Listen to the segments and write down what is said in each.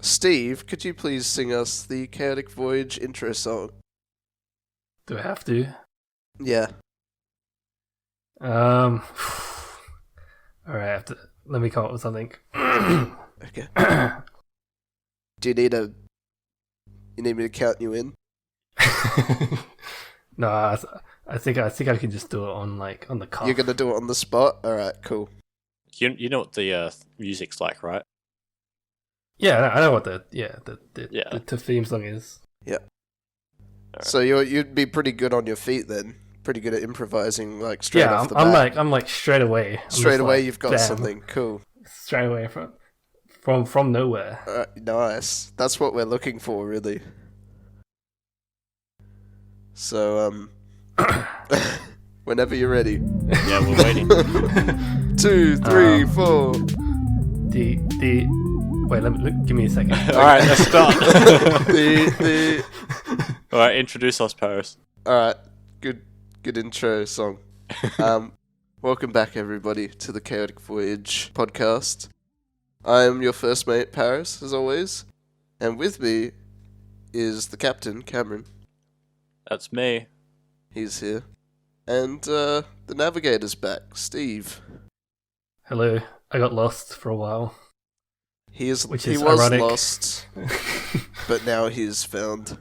Steve, could you please sing us the Chaotic Voyage intro song? Do I have to? Yeah. Um. Alright, let me come up with something. Okay. Do you need me to count you in? No, I think I can just do it on the cuff. You're gonna do it on the spot? Alright, cool. You know what the music's like, right? Yeah, I know what the theme song is. Yeah. Alright. So you'd be pretty good on your feet then. Pretty good at improvising, like straight off the bat. I'm like straight away. Straight away, you've got something cool. Straight away from nowhere. Nice. That's what we're looking for, really. So whenever you're ready. Yeah, we're waiting. 2, 3, 4. Wait, give me a second. Alright, let's start. the Alright, introduce us, Paris. Alright, good intro song. Welcome back, everybody, to the Chaotic Voyage podcast. I am your first mate, Paris, as always, and with me is the captain, Cameron. That's me. He's here. And the navigator's back, Steve. Hello. I got lost for a while. He was ironic. Lost, but now he's found.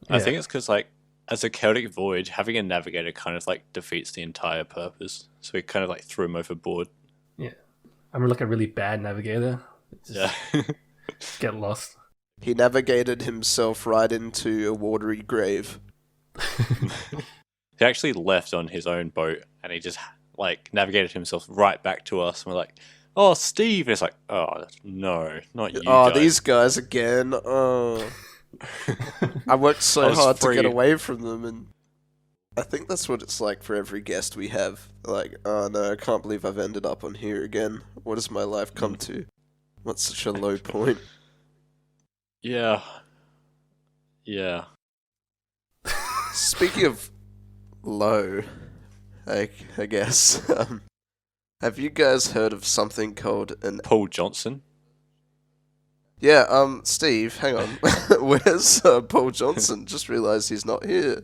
I think it's because, like, as a chaotic voyage, having a navigator kind of, like, defeats the entire purpose. So we kind of, like, threw him overboard. Yeah. I'm like a really bad navigator. Yeah. Get lost. He navigated himself right into a watery grave. He actually left on his own boat, and he just, like, navigated himself right back to us. And we're like, oh, Steve. And it's like, oh, no, not you guys. These guys again. Oh. I worked so hard to get away from them, and I think that's what it's like for every guest we have. Like, oh no, I can't believe I've ended up on here again. What has my life come to? What's such a low point? Yeah. Yeah. Speaking of low, I guess, have you guys heard of something called an... Paul Johnson? Yeah, Steve, hang on. Where's Paul Johnson? Just realised he's not here.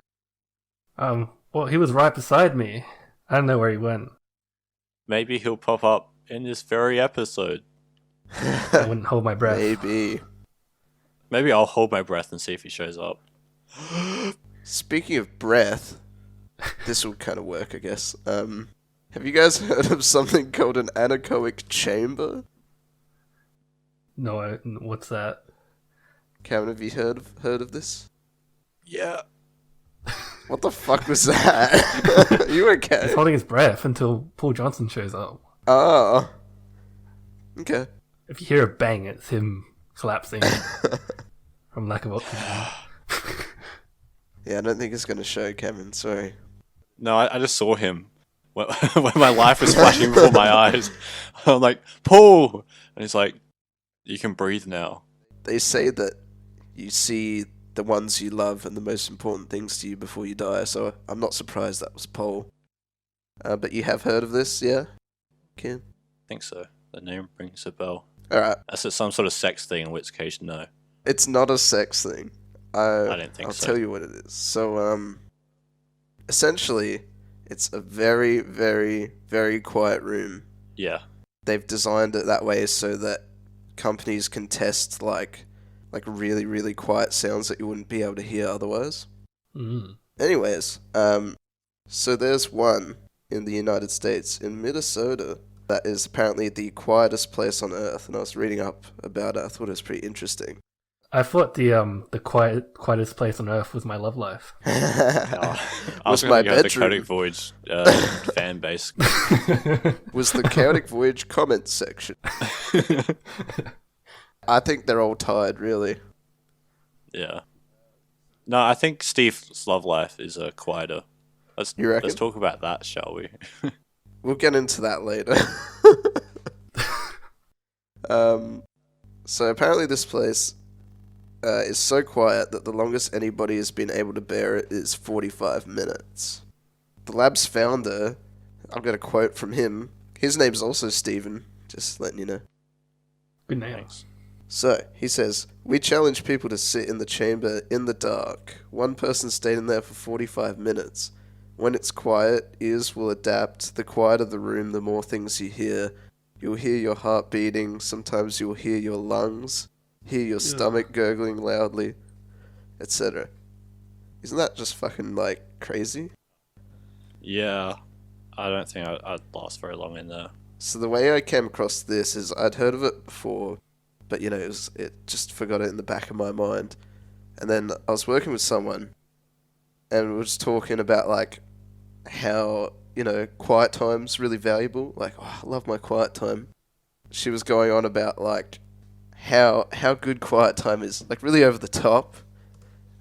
Well, he was right beside me. I don't know where he went. Maybe he'll pop up in this very episode. I wouldn't hold my breath. Maybe I'll hold my breath and see if he shows up. Speaking of breath, this will kind of work, I guess. Have you guys heard of something called an anechoic chamber? No, what's that? Cameron, have you heard of this? Yeah. What the fuck was that? Are you okay? He's holding his breath until Paul Johnson shows up. Oh. Okay. If you hear a bang, it's him collapsing from lack of oxygen. Yeah, I don't think it's going to show, Cameron. Sorry. No, I just saw him when my life was flashing before my eyes. I'm like, Paul! And he's like, you can breathe now. They say that you see the ones you love and the most important things to you before you die, so I'm not surprised that was Paul. But you have heard of this, yeah? Kim? I think so. The name rings a bell. Alright. That's some sort of sex thing, in which case, no. It's not a sex thing. I didn't think I'll so. tell you what it is. So, essentially, it's a very, very, very quiet room. Yeah. They've designed it that way so that companies can test, like really, really quiet sounds that you wouldn't be able to hear otherwise. Mm. Anyways, so there's one in the United States, in Minnesota, that is apparently the quietest place on Earth, and I was reading up about it. I thought it was pretty interesting. I thought the quietest place on Earth was my love life. I Was was my going to go the bedroom. Chaotic Voyage fan base. Was the Chaotic Voyage comment section. I think they're all tied, really. Yeah. No, I think Steve's love life is quieter. You reckon? Let's talk about that, shall we? We'll get into that later. So apparently this place is so quiet that the longest anybody has been able to bear it is 45 minutes. The lab's founder, I've got a quote from him. His name's also Stephen, just letting you know. Good name. Thanks. So, he says, we challenge people to sit in the chamber in the dark. One person stayed in there for 45 minutes. When it's quiet, ears will adapt. The quieter the room, the more things you hear. You'll hear your heart beating. Sometimes you'll hear your lungs, hear your stomach gurgling loudly, etc. Isn't that just fucking, like, crazy? Yeah. I don't think I'd last very long in there. So the way I came across this is I'd heard of it before, but, you know, it just forgot it in the back of my mind. And then I was working with someone, and we were just talking about, like, how, you know, quiet time's really valuable. Like, oh, I love my quiet time. She was going on about, like, how good quiet time is, like, really over the top.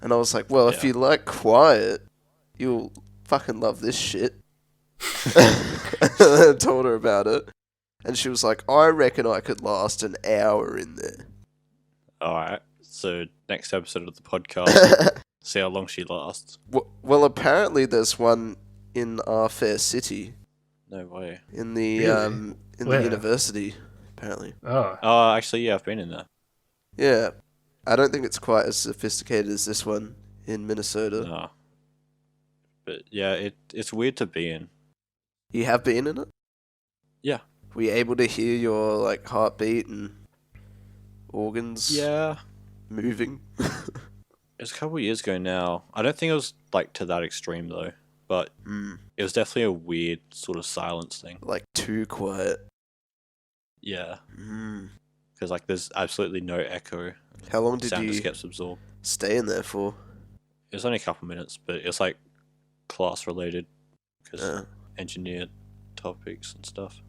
And I was like, well, if you like quiet, you'll fucking love this shit. I told her about it. And she was like, I reckon I could last an hour in there. Alright, so next episode of the podcast, see how long she lasts. Well, apparently there's one in our fair city. No way. In the Really? the university, apparently. Oh, actually, yeah, I've been in there. Yeah. I don't think it's quite as sophisticated as this one in Minnesota. No. But yeah, it's weird to be in. You have been in it? Yeah. Were you able to hear your, like, heartbeat and organs moving? It was a couple of years ago now. I don't think it was, like, to that extreme, though. But it was definitely a weird sort of silence thing. Like, too quiet. Yeah. Because, like, there's absolutely no echo. How long did Sound you just gets absorbed. stay in there for? It was only a couple of minutes, but it was, like, class-related. Because engineered topics and stuff.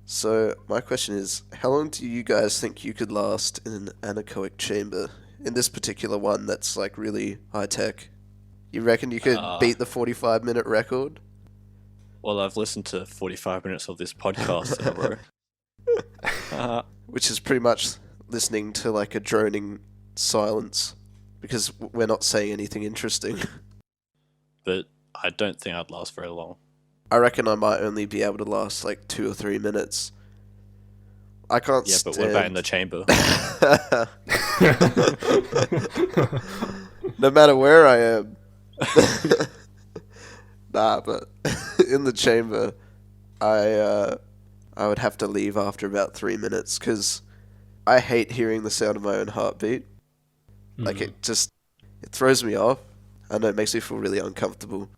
So, my question is, how long do you guys think you could last in an anechoic chamber? In this particular one that's, like, really high-tech. You reckon you could beat the 45-minute record? Well, I've listened to 45 minutes of this podcast in a row. Which is pretty much listening to, like, a droning silence. Because we're not saying anything interesting. But I don't think I'd last very long. I reckon I might only be able to last, like, 2 or 3 minutes. I can't stand... Yeah, but what about in the chamber? No matter where I am. Nah, but in the chamber, I would have to leave after about 3 minutes, because I hate hearing the sound of my own heartbeat. Like, it throws me off. I know, it makes me feel really uncomfortable.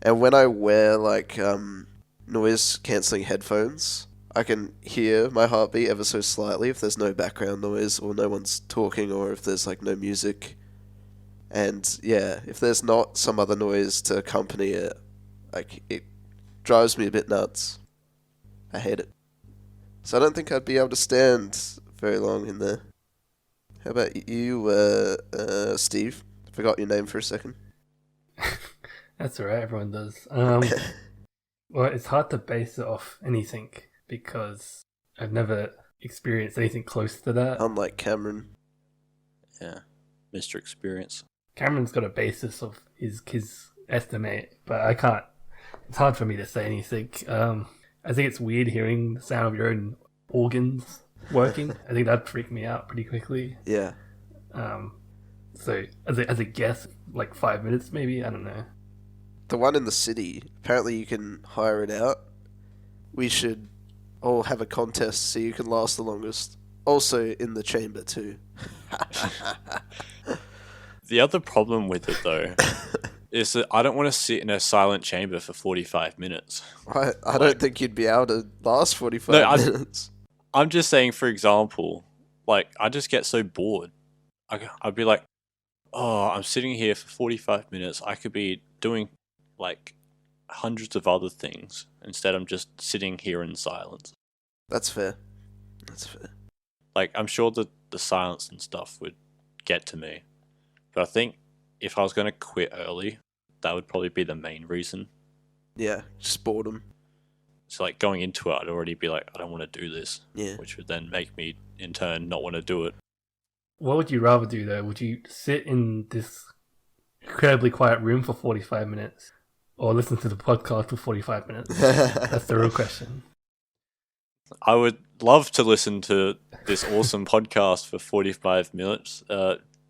And when I wear, like, noise-cancelling headphones, I can hear my heartbeat ever so slightly if there's no background noise or no one's talking or if there's, like, no music. And, yeah, if there's not some other noise to accompany it, like, it drives me a bit nuts. I hate it. So I don't think I'd be able to stand very long in there. How about you, Steve? Forgot your name for a second. That's alright, everyone does. Well, it's hard to base it off anything because I've never experienced anything close to that. Unlike Cameron. Yeah, Mr. Experience. Cameron's got a basis of his estimate, but I can't. It's hard for me to say anything. I think it's weird hearing the sound of your own organs working. I think that'd freak me out pretty quickly. Yeah. So as a guess, like 5 minutes maybe. I don't know. The one in the city, apparently you can hire it out. We should all have a contest so you can last the longest. Also in the chamber too. The other problem with it, though, is that I don't want to sit in a silent chamber for 45 minutes. I don't think you'd be able to last 45 minutes. I'm just saying, for example, like, I just get so bored. I'd be like, oh, I'm sitting here for 45 minutes. I could be doing, like, hundreds of other things. Instead, I'm just sitting here in silence. That's fair. That's fair. Like, I'm sure that the silence and stuff would get to me. But I think if I was going to quit early, that would probably be the main reason. Yeah, just boredom. So, like, going into it, I'd already be like, I don't want to do this. Yeah. Which would then make me, in turn, not want to do it. What would you rather do, though? Would you sit in this incredibly quiet room for 45 minutes or listen to the podcast for 45 minutes? That's the real question. I would love to listen to this awesome podcast for 45 minutes.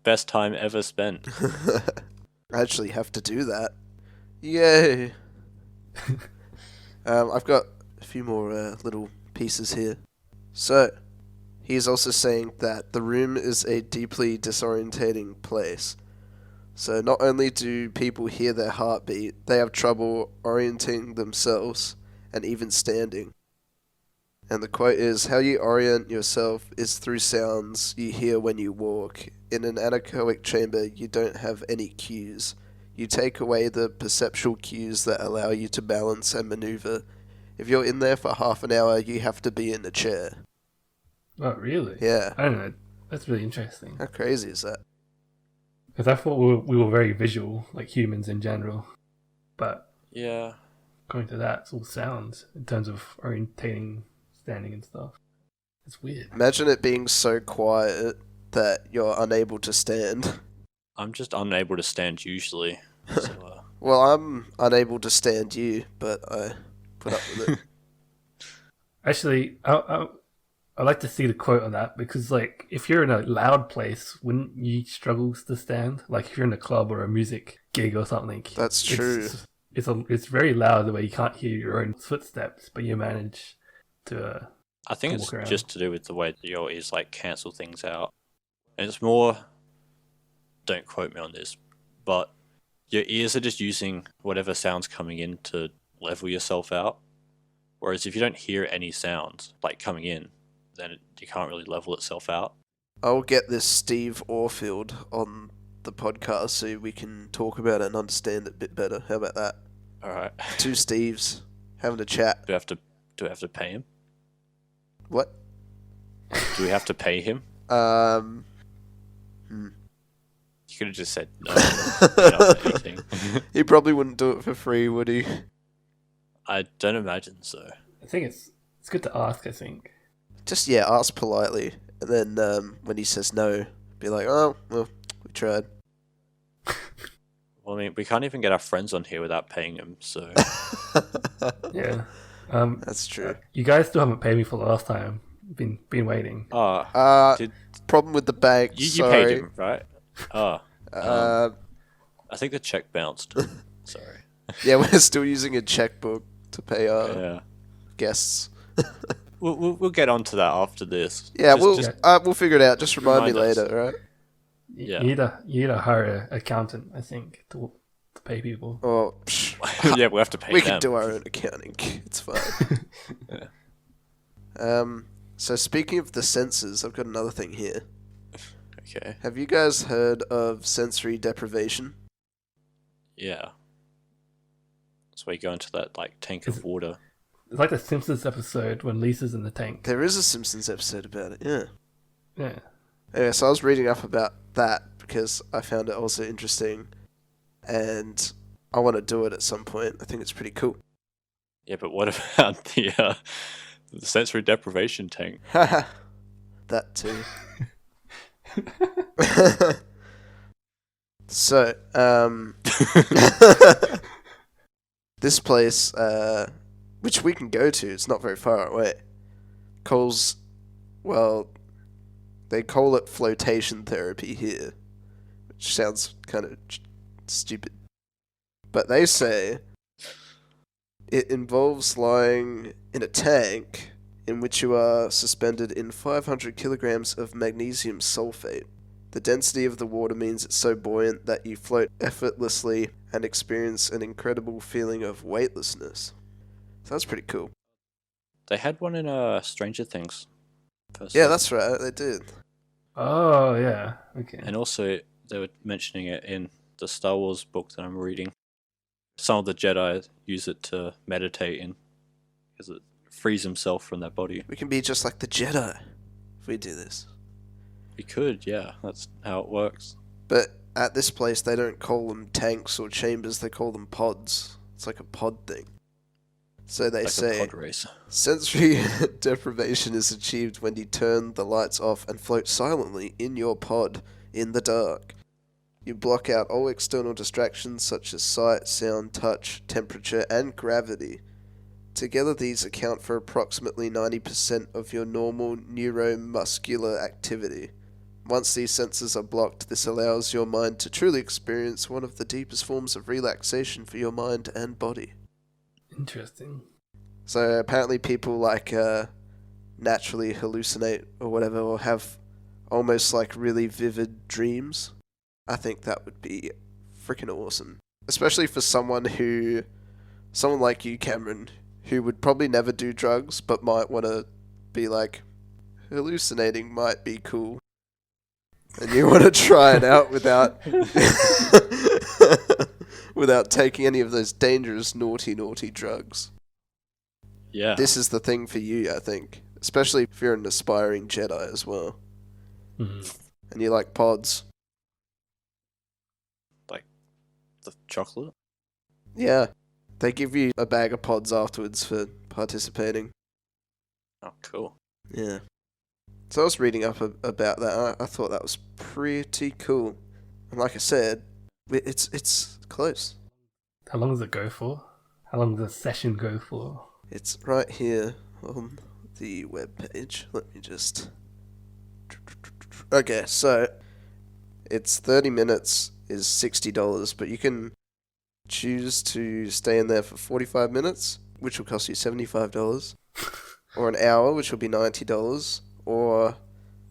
Best time ever spent. I actually have to do that. Yay! I've got a few more little pieces here. So, he's also saying that the room is a deeply disorientating place. So not only do people hear their heartbeat, they have trouble orienting themselves and even standing. And the quote is, "How you orient yourself is through sounds you hear when you walk. In an anechoic chamber, you don't have any cues. You take away the perceptual cues that allow you to balance and maneuver. If you're in there for half an hour, you have to be in a chair." Oh, really? Yeah. I don't know. That's really interesting. How crazy is that? Because I thought we were very visual, like humans in general. But Yeah. according to that, it's all sounds in terms of orientating, standing and stuff. It's weird. Imagine it being so quiet that you're unable to stand. I'm just unable to stand usually. So, Well, I'm unable to stand you, but I put up with it. Actually, I like to see the quote on that because, like, if you're in a loud place, wouldn't you struggle to stand? Like, if you're in a club or a music gig or something. That's true. It's very loud the way you can't hear your own footsteps, but you manage to. I think to it's walk around. just to do with the way that your ears like cancel things out. And it's more, don't quote me on this, but your ears are just using whatever sound's coming in to level yourself out. Whereas if you don't hear any sounds like coming in, then you can't really level itself out. I'll get this Steve Orfield on the podcast so we can talk about it and understand it a bit better. How about that? All right. Two Steves having a chat. Do we have to pay him? What? Do we have to pay him? You could have just said no. Not anything. He probably wouldn't do it for free, would he? I don't imagine so. I think it's good to ask. I think. Just, yeah, ask politely. And then when he says no, be like, "Oh, well, we tried." Well, I mean, we can't even get our friends on here without paying them, so... Yeah. That's true. You guys still haven't paid me for the last time. Been waiting. Problem with the bank, you sorry. paid him, right? I think the check bounced. Sorry. Yeah, we're still using a checkbook to pay our Yeah. guests. We'll get onto that after this. Yeah, Just- we'll figure it out. Just remind me remind us. later, right? Yeah. You need to hire an accountant, I think, to pay people. Oh, yeah, we'll have to pay we them. can do our own accounting. It's fine. Yeah. So speaking of the senses, I've got another thing here. Okay. Have you guys heard of sensory deprivation? Yeah. That's where you go into that like tank of water. It's like the Simpsons episode when Lisa's in the tank. There is a Simpsons episode about it, yeah. Yeah. Anyway, so I was reading up about that because I found it also interesting and I want to do it at some point. I think it's pretty cool. Yeah, but what about the sensory deprivation tank? Haha. That too. So, this place, which we can go to, it's not very far away, they call it flotation therapy here, which sounds kind of stupid. But they say it involves lying in a tank in which you are suspended in 500 kilograms of magnesium sulfate. The density of the water means it's so buoyant that you float effortlessly and experience an incredible feeling of weightlessness. So that's pretty cool. They had one in Stranger Things. Yeah, that's right, they did. Oh, yeah. Okay. And also, they were mentioning it in the Star Wars book that I'm reading. Some of the Jedi use it to meditate in, because it frees himself from their body. We can be just like the Jedi if we do this. We could, yeah. That's how it works. But at this place, they don't call them tanks or chambers, they call them pods. It's like a pod thing. So they Like say, a pod race. sensory deprivation is achieved when you turn the lights off and float silently in your pod in the dark. You block out all external distractions such as sight, sound, touch, temperature, and gravity. Together, these account for approximately 90% of your normal neuromuscular activity. Once these senses are blocked, this allows your mind to truly experience one of the deepest forms of relaxation for your mind and body. Interesting. So apparently people naturally hallucinate or whatever, or have almost like really vivid dreams. I think that would be freaking awesome. Especially for someone like you, Cameron, who would probably never do drugs, but might want to be like, hallucinating might be cool. And you want to try it out without without taking any of those dangerous, naughty drugs. Yeah. This is the thing for you, I think. Especially if you're an aspiring Jedi as well. Mm-hmm. And you like pods. Like the chocolate? Yeah. They give you a bag of pods afterwards for participating. Oh, cool. Yeah. So I was reading up about that. I thought that was pretty cool. And like I said, it's close. How long does it go for? How long does a session go for? It's right here on the webpage. Let me just... Okay, so it's 30 minutes is $60, but you can choose to stay in there for 45 minutes, which will cost you $75, or an hour, which will be $90, or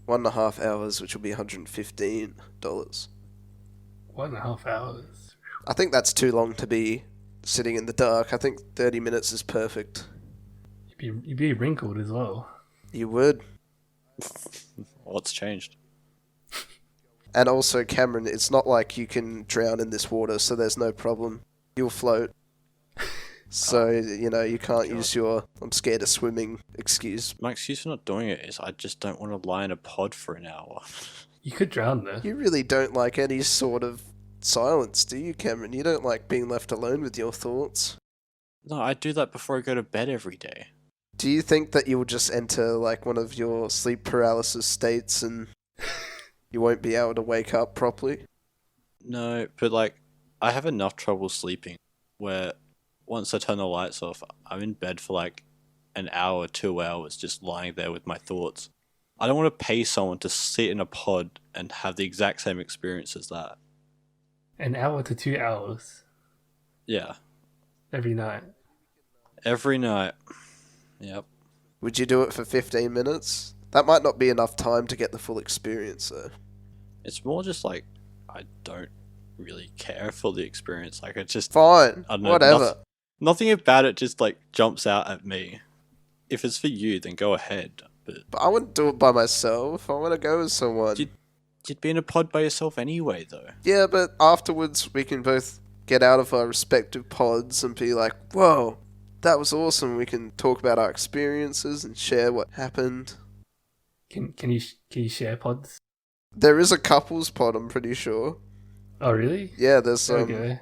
1.5 hours, which will be $115. 1.5 hours. I think that's too long to be sitting in the dark. I think 30 minutes is perfect. You'd be wrinkled as well. You would. What's changed? And also, Cameron, it's not like you can drown in this water, so there's no problem. You'll float. So, you can't use your I'm scared of swimming excuse. My excuse for not doing it is I just don't want to lie in a pod for an hour. You could drown there. You really don't like any sort of silence, do you, Cameron? You don't like being left alone with your thoughts. No, I do that before I go to bed every day. Do you think that you will just enter like one of your sleep paralysis states and you won't be able to wake up properly? No, but I have enough trouble sleeping where once I turn the lights off, I'm in bed for like an hour, 2 hours, just lying there with my thoughts. I don't want to pay someone to sit in a pod and have the exact same experience as that. An hour to 2 hours. Yeah. Every night. Every night. Yep. Would you do it for 15 minutes? That might not be enough time to get the full experience, though. It's more just like, I don't really care for the experience. Like, it's just... Fine. I don't know, Whatever. Nothing about it just, jumps out at me. If it's for you, then go ahead. But I wouldn't do it by myself. I want to go with someone. You'd be in a pod by yourself anyway, though. Yeah, but afterwards we can both get out of our respective pods and be like, whoa, that was awesome. We can talk about our experiences and share what happened. Can you share pods? There is a couples pod, I'm pretty sure. Oh, really? Yeah, there's Okay.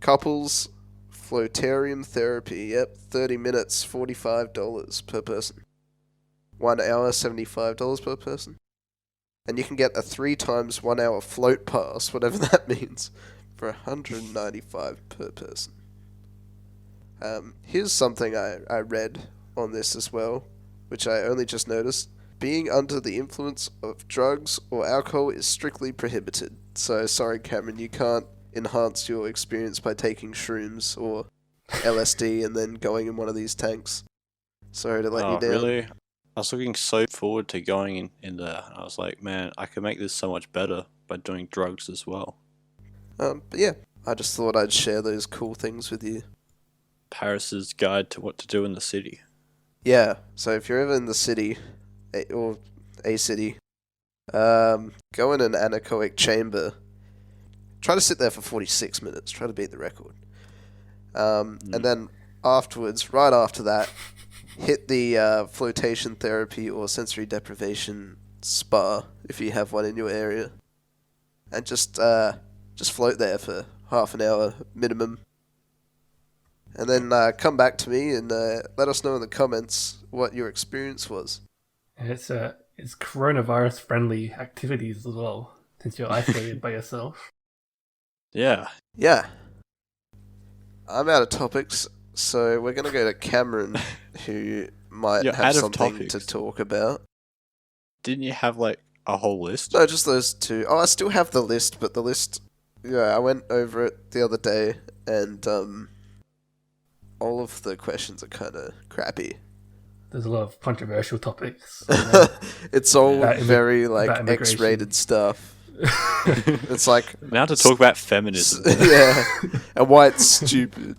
couples floatarium therapy. Yep, 30 minutes, $45 per person. 1 hour, $75 per person. And you can get a 3 times 1 hour float pass, whatever that means, for $195 per person. Here's something I read on this as well, which I only just noticed. Being under the influence of drugs or alcohol is strictly prohibited. So, sorry, Cameron, you can't enhance your experience by taking shrooms or LSD and then going in one of these tanks. Sorry to let you down. Really? I was looking so forward to going in there. I was like, man, I could make this so much better by doing drugs as well. But yeah, I just thought I'd share those cool things with you. Paris's Guide to What to Do in the City. Yeah, so if you're ever in the city, or a city, go in an anechoic chamber. Try to sit there for 46 minutes. Try to beat the record. And then afterwards, right after that, hit the flotation therapy or sensory deprivation spa if you have one in your area, and just float there for half an hour minimum, and then come back to me and let us know in the comments what your experience was. And it's coronavirus friendly activities as well, since you're isolated by yourself. Yeah. Yeah. I'm out of topics, So we're going to go to Cameron, who might You're have out of something topics. to talk about. Didn't you have like a whole list? No, just those two. Oh, I still have the list, but the list... Yeah, I went over it the other day, and all of the questions are kind of crappy. There's a lot of controversial topics. It's all About very, about immigration. X-rated stuff. It's like... Now to talk about feminism. Yeah, and why it's stupid.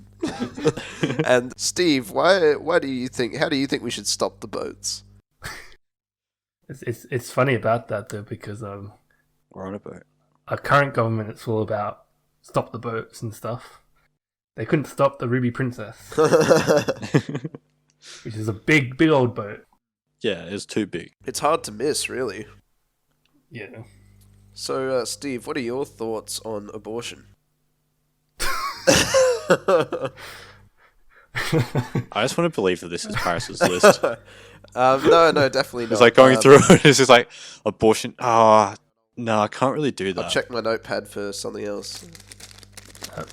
And Steve, why do you think... How do you think we should stop the boats? It's funny about that though, because We're on a boat. our current government, it's all about stop the boats and stuff. They couldn't stop the Ruby Princess, which is a big old boat. Yeah, it's too big. It's hard to miss, really. Yeah. So, Steve, what are your thoughts on abortion? I just want to believe that this is Paris's list. No, definitely not. It's like going through it. It's just like abortion. No, I can't really do that. I'll check my notepad for something else.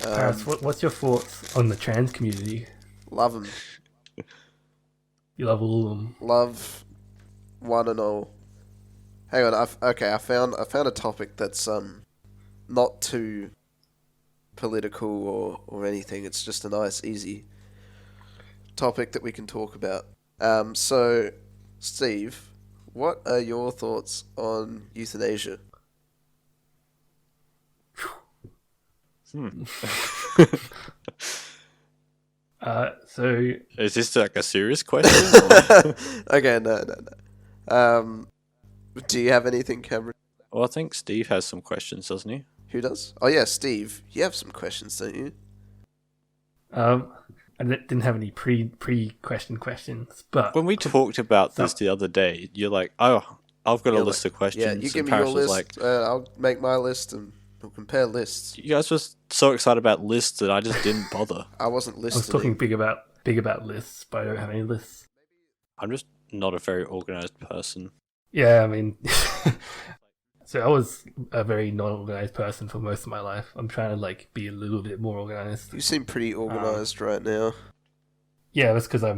Paris, what's your thoughts on the trans community? Love them. You love all of them. Love one and all. Hang on, I found a topic that's not too political or anything. It's just a nice, easy topic that we can talk about. So, Steve, what are your thoughts on euthanasia? So Is this like a serious question? Or? Okay, no. Do you have anything, Cameron? Well, I think Steve has some questions, doesn't he? Who does? Oh yeah, Steve. You have some questions, don't you? I didn't have any pre-question questions, but When we talked about this the other day, you're like, "Oh, I've got a list of questions." Yeah, you give and me your Paris was list. like, I'll make my list and we'll compare lists. "You guys were so excited about lists that I just didn't bother." I wasn't I listening. was talking big about lists, but I don't have any lists. I'm just not a very organized person. Yeah, I mean, so I was a very non-organized person for most of my life. I'm trying to like be a little bit more organized. You seem pretty organized right now. Yeah, that's because I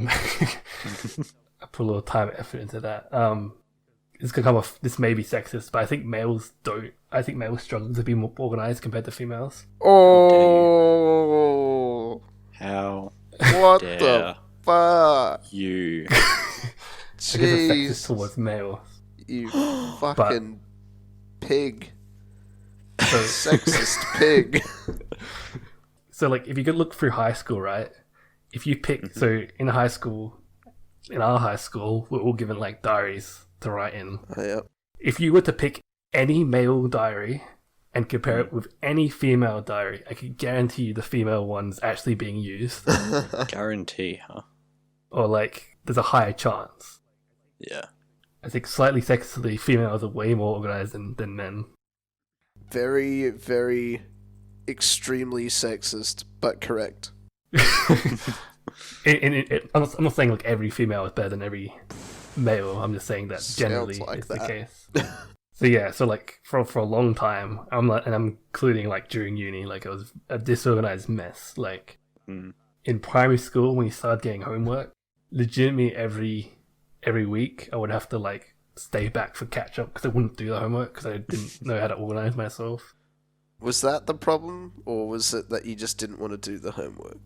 put a little time and effort into that. It's gonna come off. This may be sexist, but I think males don't. I think males struggle to be more organized compared to females. Oh, How what dare the fuck? you? Because it's sexist Jeez, towards males. you fucking pig. So, Sexist pig. so like, if you could look through high school, right? If you pick, so in our high school, we're all given like diaries to write in. Oh, yeah. If you were to pick any male diary and compare it with any female diary, I can guarantee you the female one's actually being used. Guarantee, huh? Or like, there's a higher chance. Yeah. I think slightly sexistly, females are way more organized than men. Very, very extremely sexist, but correct. I'm not saying like every female is better than every male. I'm just saying that generally Sounds like it's that. the case. So yeah, so like for a long time, I'm including like during uni, like I was a disorganized mess. Like in primary school, when you started getting homework, legitimately every week I would have to like stay back for catch up because I wouldn't do the homework because I didn't know how to organize myself. Was that the problem, or was it that you just didn't want to do the homework?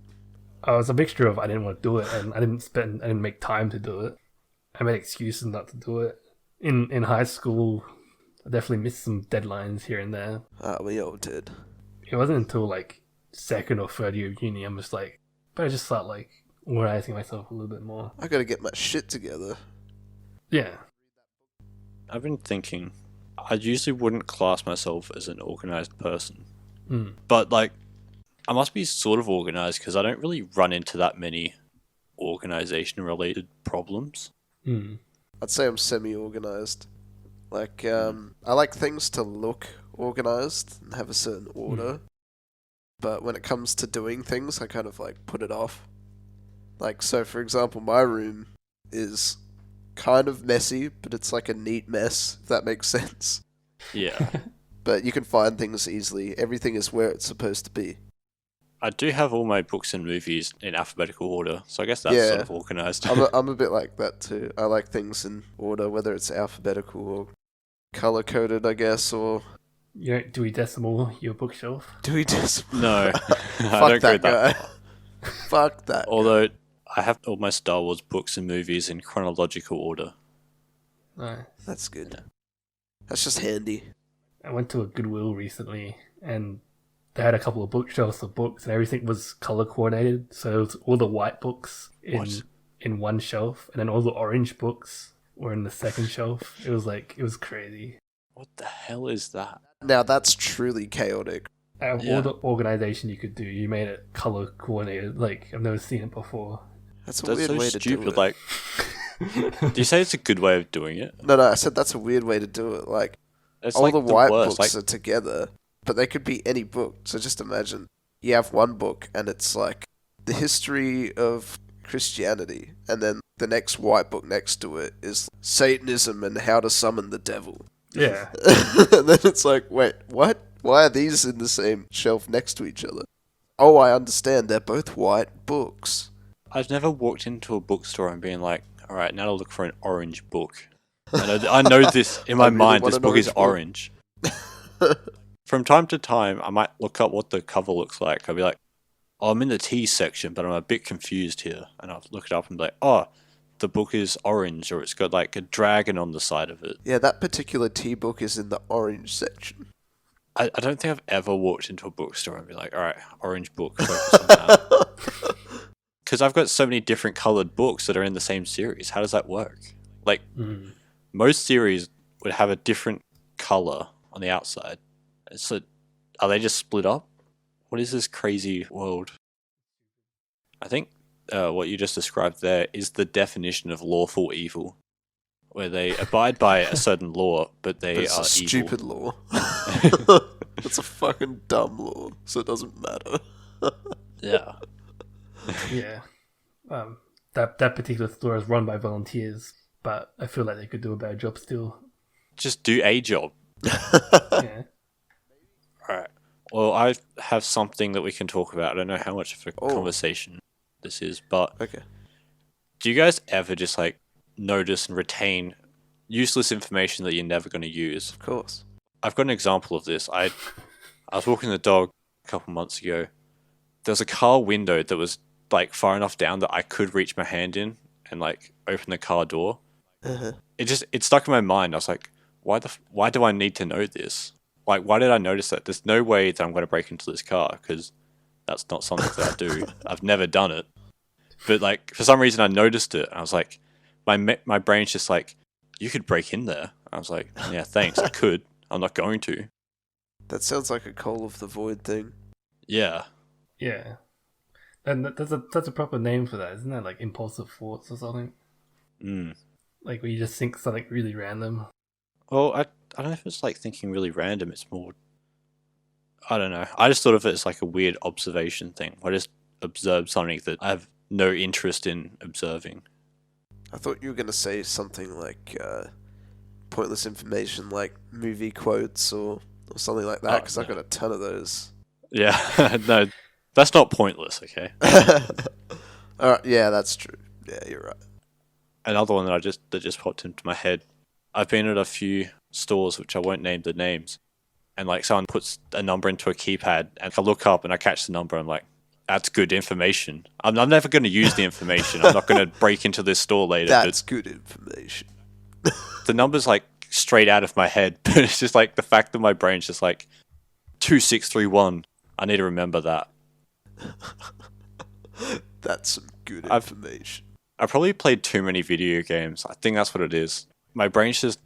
I was a mixture of I didn't want to do it and I didn't make time to do it. I made excuses not to do it. In high school, I definitely missed some deadlines here and there. We all did. It wasn't until like second or third year of uni I'm just like, but I just start like organizing myself a little bit more. I gotta get my shit together. Yeah. I've been thinking, I usually wouldn't class myself as an organized person. But like, I must be sort of organized because I don't really run into that many organization-related problems. I'd say I'm semi-organized. Like, I like things to look organized and have a certain order. But when it comes to doing things, I kind of like put it off. Like, so for example, my room is kind of messy, but it's like a neat mess, if that makes sense. Yeah. But you can find things easily. Everything is where it's supposed to be. I do have all my books and movies in alphabetical order, so I guess that's sort of organized. I'm a bit like that too. I like things in order, whether it's alphabetical or color coded, I guess, or. Do we decimal your bookshelf? Do we decimal? No, I Fuck don't that go guy. that far. Fuck that. Although I have all my Star Wars books and movies in chronological order. Nice. That's good. That's just handy. I went to a Goodwill recently, and they had a couple of bookshelves of books, and everything was color coordinated. So it was all the white books in one shelf, and then all the orange books were in the second shelf. It was crazy. What the hell is that? Now that's truly chaotic. Out of all the organization you could do, you made it color coordinated. Like, I've never seen it before. That's a weird way to do it. Like, do you say it's a good way of doing it? No, I said that's a weird way to do it. Like, it's all like the white worst. books are together, but they could be any book. So just imagine you have one book and it's like the history of Christianity, and then the next white book next to it is Satanism and how to summon the devil. Yeah. And then it's like, wait, what? Why are these in the same shelf next to each other? Oh, I understand. They're both white books. I've never walked into a bookstore and been like, all right, now to look for an orange book. I know this in my mind. This book is orange. From time to time, I might look up what the cover looks like. I'll be like, oh, I'm in the tea section, but I'm a bit confused here. And I'll look it up and be like, oh, the book is orange, or it's got like a dragon on the side of it. Yeah, that particular tea book is in the orange section. I don't think I've ever walked into a bookstore and be like, all right, orange book, focus on that. Because I've got so many different coloured books that are in the same series. How does that work? Like, most series would have a different colour on the outside. So, are they just split up? What is this crazy world? I think what you just described there is the definition of lawful evil, where they abide by a certain law, but they are a evil. Stupid law. It's a fucking dumb law, so it doesn't matter. Yeah. Yeah. That particular store is run by volunteers, but I feel like they could do a better job still. Just do a job. Yeah. Alright. Well, I have something that we can talk about. I don't know how much of a conversation this is, but okay. Do you guys ever just like notice and retain useless information that you're never going to use? Of course. I've got an example of this. I was walking the dog a couple months ago. There was a car window that was like far enough down that I could reach my hand in and like open the car door. It stuck in my mind. I was like, why do I need to know this? Like, why did I notice that? There's no way that I'm going to break into this car because that's not something that I do. I've never done it. But like, for some reason I noticed it and I was like, my brain's just like, you could break in there. I was like, yeah, thanks. I could. I'm not going to. That sounds like a Call of the Void thing. Yeah. Yeah. And that's a proper name for that, isn't that? Like impulsive thoughts or something? Like where you just think something really random. Well, I don't know if it's like thinking really random. It's more, I don't know. I just thought of it as like a weird observation thing. I just observed something that I have no interest in observing. I thought you were going to say something like pointless information like movie quotes or something like that, because I've got a ton of those. Yeah, no, that's not pointless, okay? Yeah, that's true. Yeah, you're right. Another one that just popped into my head. I've been at a few stores, which I won't name the names, and like someone puts a number into a keypad, and I look up and I catch the number, I'm like, that's good information. I'm never going to use the information. I'm not going to break into this store later. That's good information. The number's like straight out of my head, but it's just like the fact that my brain's just like 2631. I need to remember that. That's some good information. I probably played too many video games. I think that's what it is. My brain's just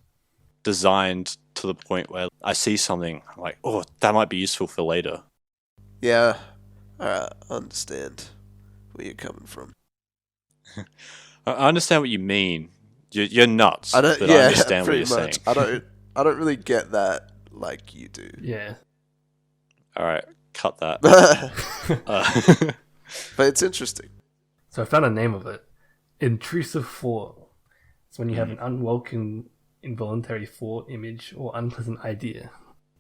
designed to the point where I see something, I'm like, oh, that might be useful for later. Yeah. I understand where you're coming from. I understand what you mean. You're nuts. I understand what you're saying. I don't really get that like you do. Yeah. All right, cut that. But it's interesting. So I found a name of it. Intrusive thought. It's when you have an unwelcome, involuntary thought, image, or unpleasant idea.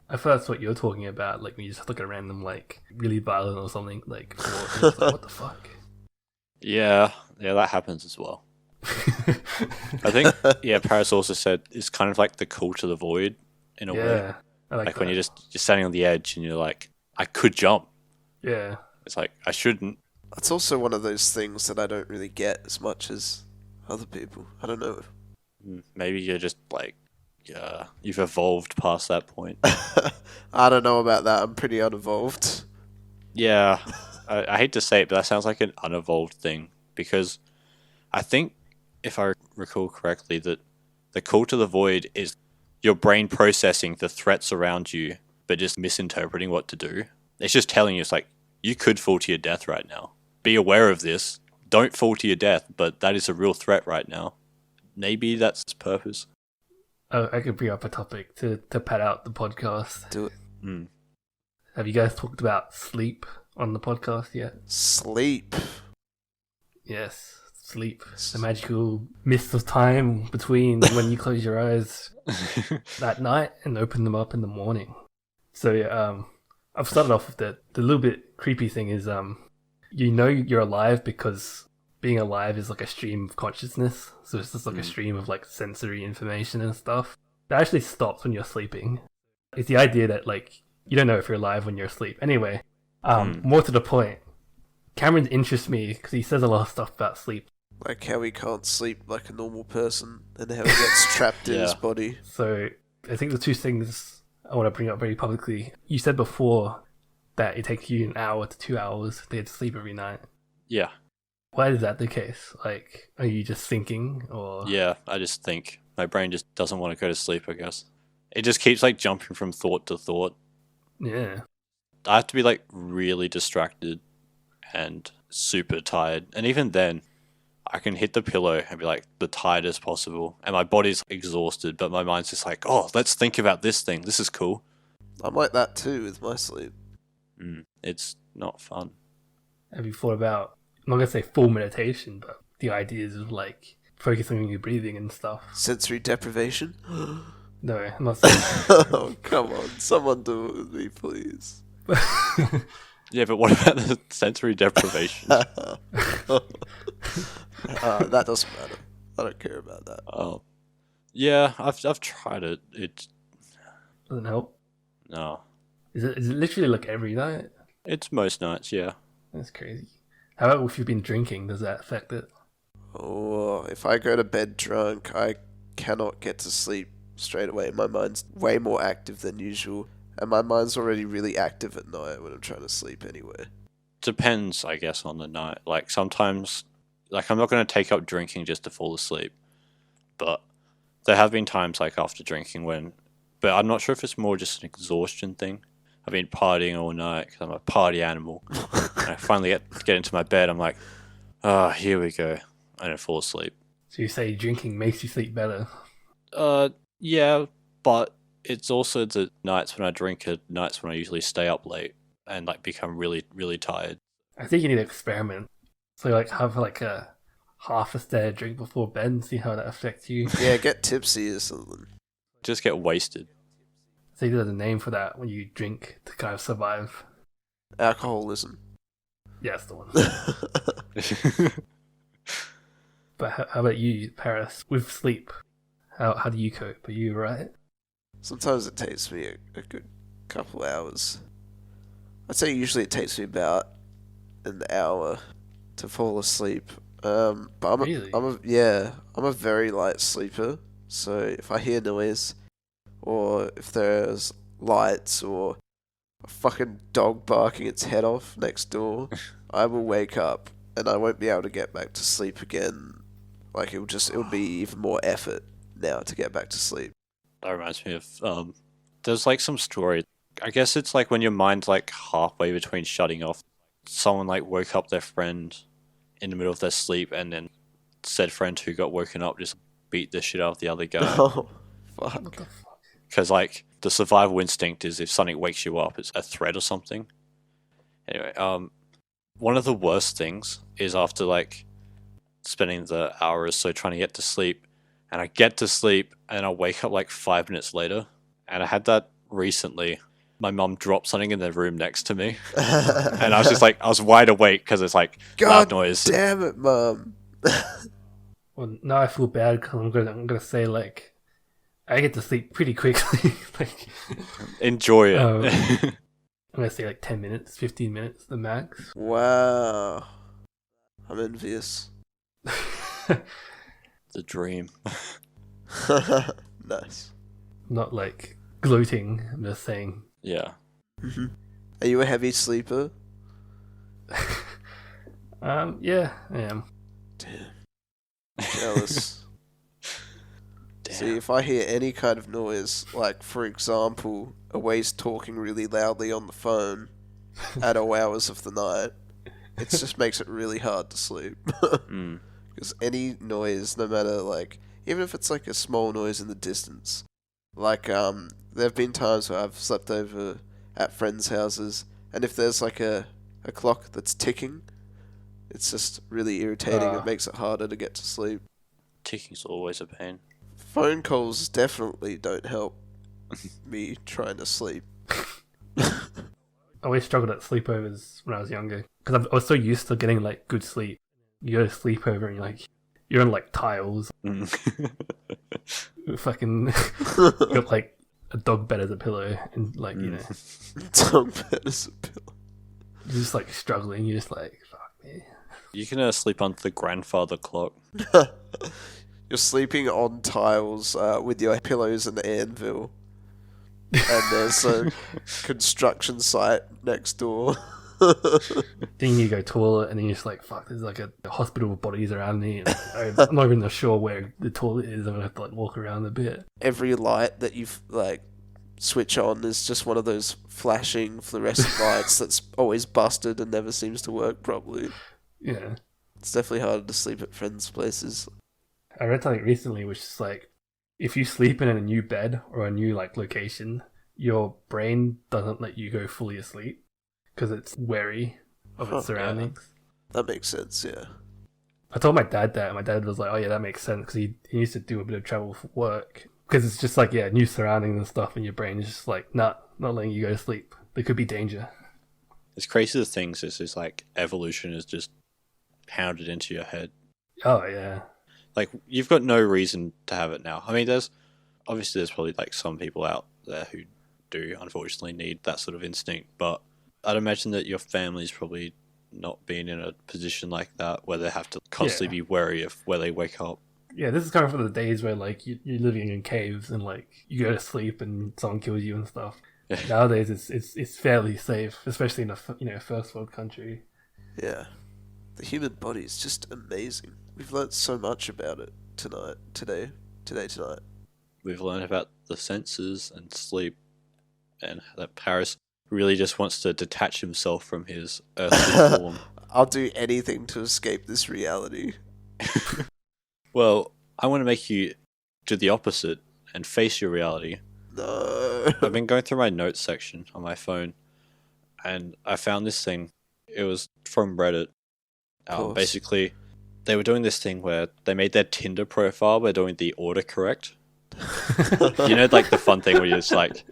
I thought that's what you're talking about, like when you just look at random, like, really violent or something, like, or it's like, what the fuck? Yeah, that happens as well. I think, Paris also said it's kind of like the call to the void in a way. Yeah, I like that. When you're standing on the edge and you're like, I could jump. Yeah. It's like, I shouldn't. That's also one of those things that I don't really get as much as other people. I don't know. Maybe you're just like, you've evolved past that point. I don't know about that. I'm pretty unevolved. Yeah, I hate to say it, but that sounds like an unevolved thing. Because I think, if I recall correctly, that the call to the void is your brain processing the threats around you, but just misinterpreting what to do. It's just telling you, it's like, you could fall to your death right now. Be aware of this. Don't fall to your death, but that is a real threat right now. Maybe that's its purpose. Oh, I could bring up a topic to pad out the podcast. Do it. Have you guys talked about sleep on the podcast yet? Sleep. Yes, sleep. The magical mist of time between when you close your eyes that night and open them up in the morning. So yeah, I've started off with the little bit creepy thing is you know you're alive because being alive is like a stream of consciousness. So it's just like a stream of like sensory information and stuff. That actually stops when you're sleeping. It's the idea that like you don't know if you're alive when you're asleep. Anyway, more to the point, Cameron interests me because he says a lot of stuff about sleep. Like how he can't sleep like a normal person and how he gets trapped in his body. So I think the two things I want to bring up very publicly. You said before that it takes you an hour to 2 hours to get to sleep every night. Yeah. Why is that the case? Like, are you just thinking or... Yeah, I just think. My brain just doesn't want to go to sleep, I guess. It just keeps like jumping from thought to thought. Yeah. I have to be like really distracted and super tired. And even then, I can hit the pillow and be like the tiredest possible. And my body's exhausted, but my mind's just like, oh, let's think about this thing. This is cool. I'm like that too with my sleep. It's not fun. Have you thought about, I'm not going to say full meditation, but the ideas of like focusing on your breathing and stuff? Sensory deprivation? No, I'm not saying Oh, come on. Someone do it with me, please. Yeah, but what about the sensory deprivation? That doesn't matter. I don't care about that. Oh, yeah, I've tried it. It doesn't help. No. Is it literally like every night? It's most nights, yeah. That's crazy. How about if you've been drinking? Does that affect it? Oh, if I go to bed drunk, I cannot get to sleep straight away. My mind's way more active than usual. And my mind's already really active at night when I'm trying to sleep anyway. Depends, I guess, on the night. Like, sometimes... Like, I'm not going to take up drinking just to fall asleep. But there have been times, like, after drinking when... But I'm not sure if it's more just an exhaustion thing. I've been partying all night because I'm a party animal. And I finally get into my bed. I'm like, here we go. I don't fall asleep. So you say drinking makes you sleep better? Yeah, but it's also the nights when I drink are nights when I usually stay up late and, like, become really, really tired. I think you need to experiment. So, like, have, like, a half a stare drink before bed and see how that affects you. Yeah, get tipsy or something. Just get wasted. I think there's a name for that when you drink to kind of survive. Alcoholism. Yeah, that's the one. But how about you, Paris? With sleep, how do you cope? Are you alright? Sometimes it takes me a good couple hours. I'd say usually it takes me about an hour to fall asleep. But I'm a very light sleeper. So if I hear noise, or if there's lights, or a fucking dog barking its head off next door, I will wake up and I won't be able to get back to sleep again. Like it would be even more effort now to get back to sleep. That reminds me of there's like some story. I guess it's like when your mind's like halfway between shutting off. Someone like woke up their friend in the middle of their sleep, and then said friend who got woken up just beat the shit out of the other guy. Oh, fuck. What the fuck? Because like the survival instinct is if something wakes you up, it's a threat or something. Anyway, one of the worst things is after like spending the hour or so trying to get to sleep, and I get to sleep and I wake up like 5 minutes later, and I had that recently, my mum dropped something in the room next to me. And I was just like, I was wide awake because it's like loud noise. Damn it, Mum. Well, now I feel bad because I'm gonna say like I get to sleep pretty quickly. Like, enjoy it. I'm gonna say like 10 minutes, 15 minutes, the max. Wow. I'm envious. The dream. Nice. Not like gloating, I'm just saying. Yeah. Mm-hmm. Are you a heavy sleeper? Yeah, I am. Damn. Jealous. Damn. See, if I hear any kind of noise, like, for example, a waste talking really loudly on the phone at all hours of the night, it just makes it really hard to sleep. Because any noise, no matter, like, even if it's like a small noise in the distance, like, there have been times where I've slept over at friends' houses, and if there's like a clock that's ticking, it's just really irritating. It makes it harder to get to sleep. Ticking's always a pain. Phone calls definitely don't help me trying to sleep. I always struggled at sleepovers when I was younger because I was so used to getting like good sleep. You go to sleepover and you're on like tiles. Fucking got like a dog bed as a pillow and like you know, Dog bed as a pillow. you're just like struggling. You're just like fuck me. You can sleep under the grandfather clock. You're sleeping on tiles with your pillows and anvil. And there's a construction site next door. Then you go toilet and then you're just like fuck. There's like a hospital of bodies around me. And I'm not even sure where the toilet is. I'm gonna have to like walk around a bit. Every light that you like switch on is just one of those flashing fluorescent lights that's always busted and never seems to work properly. Yeah. It's definitely harder to sleep at friends' places. I read something recently which is like, if you sleep in a new bed or a new like location, your brain doesn't let you go fully asleep because it's wary of its surroundings. Yeah. That makes sense, yeah. I told my dad that, and my dad was like, "Oh yeah, that makes sense," because he used to do a bit of travel for work. Because it's just like new surroundings and stuff, and your brain is just like, not letting you go to sleep. There could be danger. It's crazy the things is like evolution is just pounded into your head. Oh yeah. Like, you've got no reason to have it now. I mean, there's probably like some people out there who do unfortunately need that sort of instinct, but I'd imagine that your family's probably not been in a position like that where they have to constantly be wary of where they wake up. Yeah, this is coming from the days where like you're living in caves and like you go to sleep and someone kills you and stuff. Yeah. Nowadays, it's fairly safe, especially in a first world country. Yeah, the human body is just amazing. We've learnt so much about it today. We've learned about the senses and sleep, and that Paris really just wants to detach himself from his earthly form. I'll do anything to escape this reality. Well, I want to make you do the opposite and face your reality. No. I've been going through my notes section on my phone, and I found this thing. It was from Reddit. Basically, they were doing this thing where they made their Tinder profile by doing the autocorrect. You know, like the fun thing where you're just like,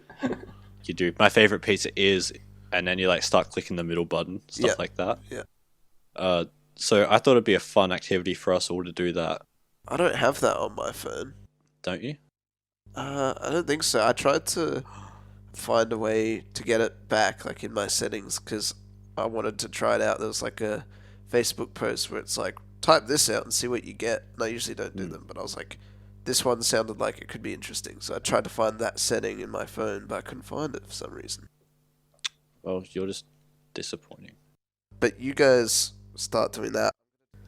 you do, my favorite pizza is, and then you like start clicking the middle button, stuff like that. Yeah. So I thought it'd be a fun activity for us all to do that. I don't have that on my phone. Don't you? I don't think so. I tried to find a way to get it back, like in my settings, because I wanted to try it out. There was like a Facebook post where it's like, type this out and see what you get. And I usually don't do them, but I was like, this one sounded like it could be interesting. So I tried to find that setting in my phone, but I couldn't find it for some reason. Well, you're just disappointing. But you guys start doing that.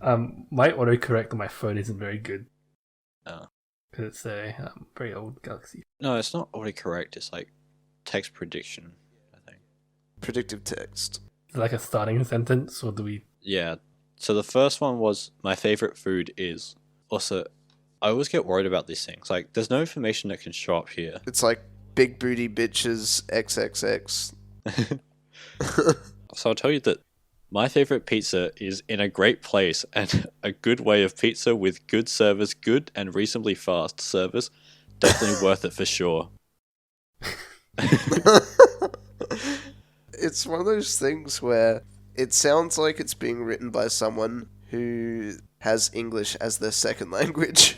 My autocorrect on my phone isn't very good. Oh. Because it's a very old Galaxy. No, it's not autocorrect. It's like text prediction, I think. Predictive text. Is it like a starting sentence, or do we... Yeah. So the first one was, my favorite food is. Also, I always get worried about these things. Like, there's no information that can show up here. It's like big booty bitches XXX. So I'll tell you that my favorite pizza is in a great place and a good way of pizza with good service, good and reasonably fast service. Definitely worth it for sure. It's one of those things where it sounds like it's being written by someone who has English as their second language.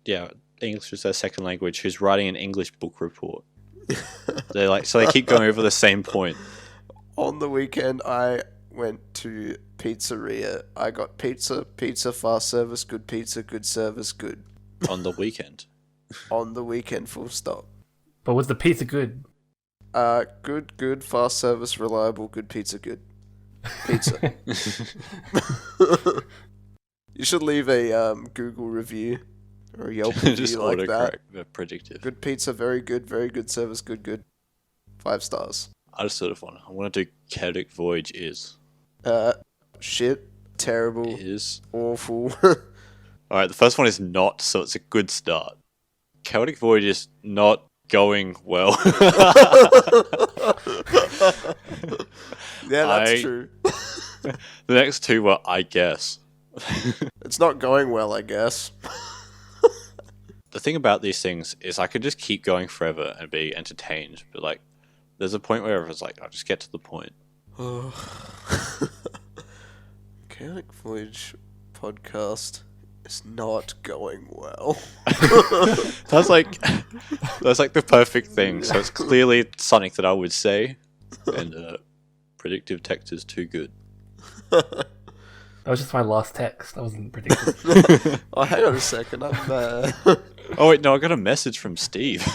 Yeah, English is their second language, who's writing an English book report. So they keep going over the same point. On the weekend, I went to pizzeria. I got pizza, fast service, good service, good. On the weekend. On the weekend, full stop. But was the pizza good? Good, fast service, reliable, good pizza, good. Pizza. You should leave a Google review or a Yelp review Just like that. Predictive. Good pizza, very good service, good. 5 stars. I just sort of want to do Chaotic Voyage is. Shit, terrible, Is. awful. Alright, the first one is not, so it's a good start. Chaotic Voyage is not going well. Yeah, that's true. The next two were I guess. It's not going well, I guess. The thing about these things is I could just keep going forever and be entertained, but like, there's a point where it's like, I'll just get to the point. Chaotic Voyage podcast is not going well. That's like the perfect thing. So it's clearly something that I would say, and predictive text is too good. That was just my last text. That wasn't predictive. Oh, hang on a second. I'm Oh wait, no, I got a message from Steve.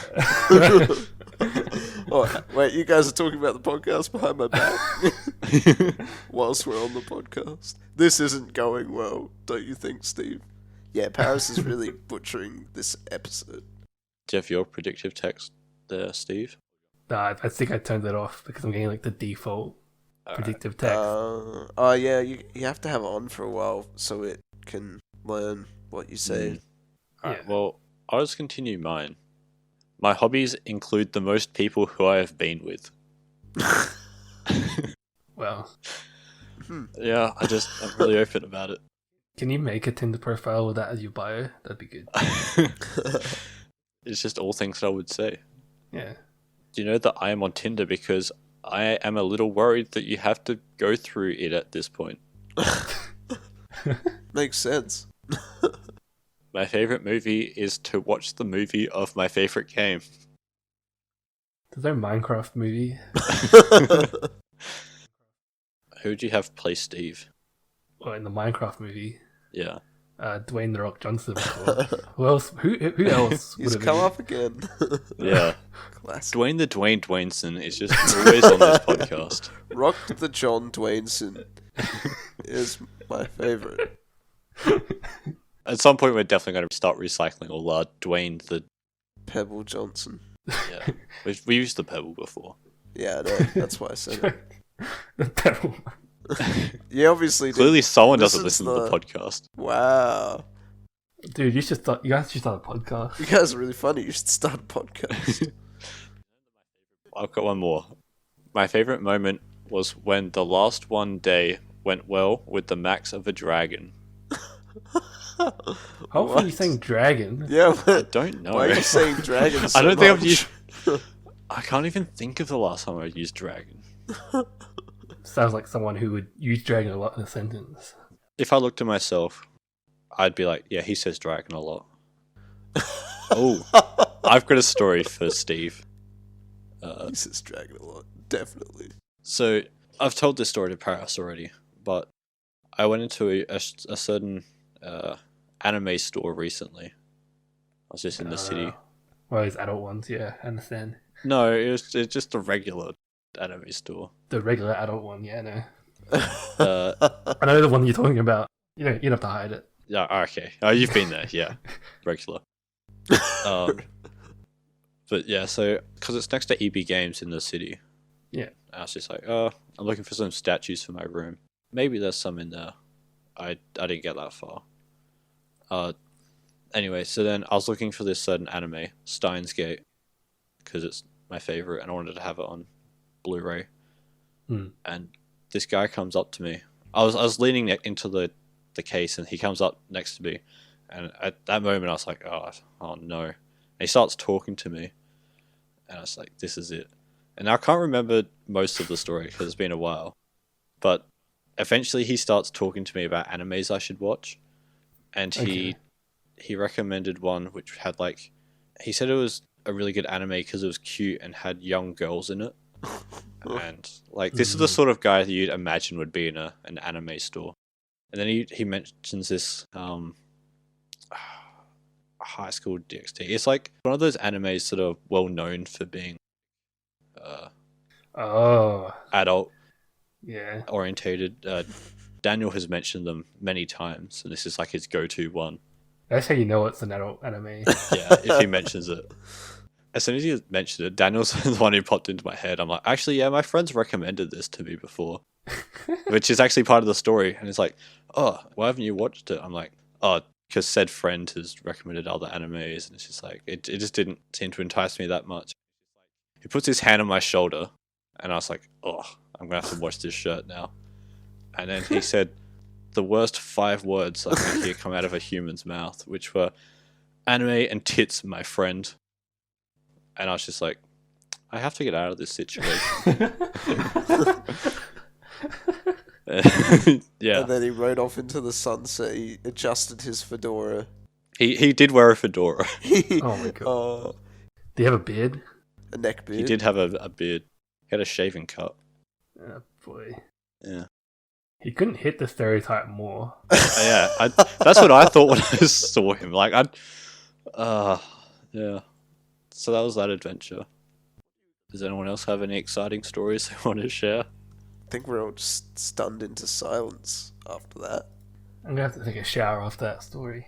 Oh, wait, you guys are talking about the podcast behind my back whilst we're on the podcast. This isn't going well, don't you think, Steve? Yeah, Paris is really butchering this episode. Do you have your predictive text there, Steve? Nah, I think I turned it off because I'm getting like the default predictive text. Oh yeah, you have to have it on for a while so it can learn what you say. Alright, well, I'll just continue mine. My hobbies include the most people who I have been with. Well, Yeah, I'm really open about it. can you make a Tinder profile with that as your bio? That'd be good. It's just all things that I would say. Yeah. Do you know that I am on Tinder because I am a little worried that you have to go through it at this point? Makes sense. My favorite movie is to watch the movie of my favorite game. There's no Minecraft movie. Who would you have play Steve? Well, in the Minecraft movie, Yeah. Dwayne The Rock Johnson. Who else? Who else would He's have come been? up again. Yeah. Classic. Dwayne Dwayneson is just always on this podcast. Rock the John Dwayneson is my favorite. At some point, we're definitely going to start recycling all Dwayne the... Pebble Johnson. Yeah. We used the Pebble before. Yeah, no, that's why I said it. The devil. You obviously did. Clearly, someone This doesn't is listen to the podcast. Wow. Dude, you guys should start a podcast. You guys are really funny. You should start a podcast. I've got one more. My favorite moment was when the last one day went well with the max of a dragon. Hopefully you're saying dragon. Yeah, I but don't know. why are you saying dragon so I don't think I've much? used... I can't even think of the last time I used dragon. Sounds like someone who would use dragon a lot in a sentence. If I looked at myself, I'd be like, yeah, he says dragon a lot. Oh, I've got a story for Steve. He says dragon a lot. Definitely. So, I've told this story to Paris already, but I went into a certain anime store recently. I was just in the city. Well, these adult ones, yeah, I understand. No, it's just a regular anime store. The regular adult one, yeah, no. Uh, I know the one you're talking about. You don't have to hide it. yeah, okay. Oh, you've been there, yeah. Regular. But yeah, so, because it's next to EB Games in the city. Yeah. I was just like, I'm looking for some statues for my room. Maybe there's some in there. I didn't get that far. Anyway, so then I was looking for this certain anime, Steins Gate, because it's my favorite, and I wanted to have it on Blu-ray. And this guy comes up to me. I was leaning into the case, and he comes up next to me, and at that moment I was like, oh no. And he starts talking to me, And I was like, this is it. And I can't remember most of the story because it's been a while. But eventually he starts talking to me about animes I should watch. And he recommended one which had like... He said it was a really good anime because it was cute and had young girls in it. And like this is the sort of guy that you'd imagine would be in an anime store. And then he mentions this High School DxD. It's like one of those animes that are well known for being adult orientated. Daniel has mentioned them many times, and this is like his go-to one. That's how you know it's an adult anime. Yeah, if he mentions it. As soon as he mentioned it, Daniel's the one who popped into my head. I'm like, actually, yeah, my friends recommended this to me before, which is actually part of the story. And it's like, oh, why haven't you watched it? I'm like, oh, because said friend has recommended other animes, and it's just like it just didn't seem to entice me that much. He puts his hand on my shoulder, and I was like, oh, I'm gonna have to watch this shirt now. And then he said the worst 5 words I could hear come out of a human's mouth, which were anime and tits, my friend. And I was just like, I have to get out of this situation. Yeah. And then he rode off into the sunset. He adjusted his fedora. He did wear a fedora. Oh my god. Do you have a beard? A neck beard. He did have a beard. He had a shaving cut. Oh boy. Yeah. He couldn't hit the stereotype more. Yeah, that's what I thought when I saw him. Like, yeah. So that was that adventure. Does anyone else have any exciting stories they want to share? I think we're all just stunned into silence after that. I'm gonna have to take a shower after that story.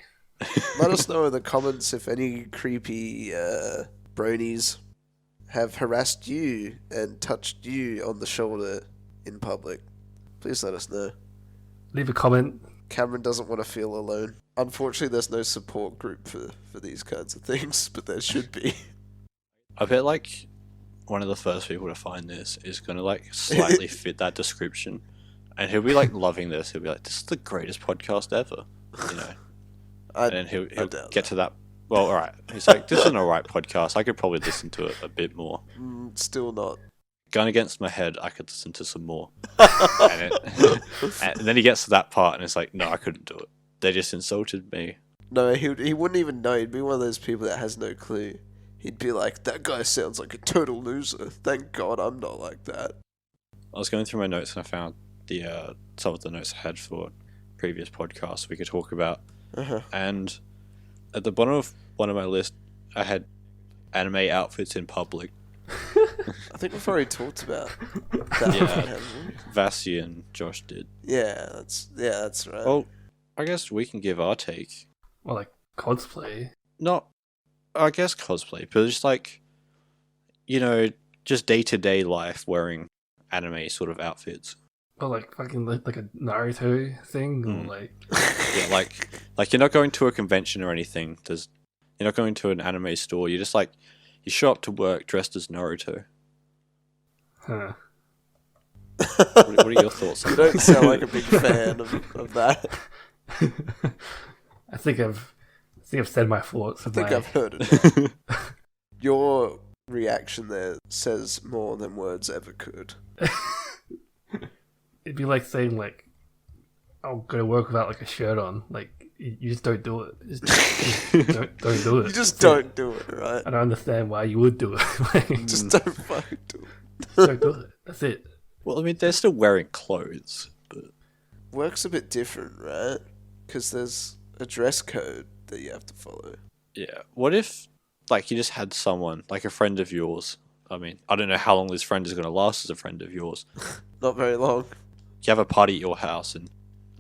Let us know in the comments if any creepy bronies have harassed you and touched you on the shoulder in public. Please let us know. Leave a comment. Cameron doesn't want to feel alone. Unfortunately, there's no support group for these kinds of things, but there should be. I bet like one of the first people to find this is gonna like slightly fit that description, and he'll be like loving this. He'll be like, "This is the greatest podcast ever," you know. And then he'll get to that. Well, all right. He's like, "This is an alright podcast. I could probably listen to it a bit more." Still not. Gun against my head, I could listen to some more. and then he gets to that part, and it's like, "No, I couldn't do it. They just insulted me." No, he wouldn't even know. He'd be one of those people that has no clue. He'd be like, that guy sounds like a total loser. Thank God I'm not like that. I was going through my notes and I found the some of the notes I had for previous podcasts we could talk about. And at the bottom of one of my list, I had anime outfits in public. I think we've already talked about that. Yeah, Vasi and Josh did. Yeah, that's right. Well, I guess we can give our take. Well, like cosplay. Not, I guess cosplay, but just like, you know, just day-to-day life wearing anime sort of outfits. Well, like fucking like a Naruto thing, or like yeah, like you're not going to a convention or anything. You're not going to an anime store. You just like you show up to work dressed as Naruto. Huh. What are your thoughts on You that? don't sound like a big fan of that. I think I've said my thoughts. I think I've heard it. Your reaction there says more than words ever could. It'd be like saying like, "I'll go to work without like a shirt on." Like you just don't do it. Just don't do it. You just don't do it, right? I don't understand why you would do it. Just don't fucking do it. Just don't do it. That's it. Well, I mean, they're still wearing clothes, but Work's a bit different, right? Because there's a dress code that you have to follow. yeah. What if, like, you just had someone, like a friend of yours? I mean, I don't know how long this friend is going to last as a friend of yours. Not very long. You have a party at your house and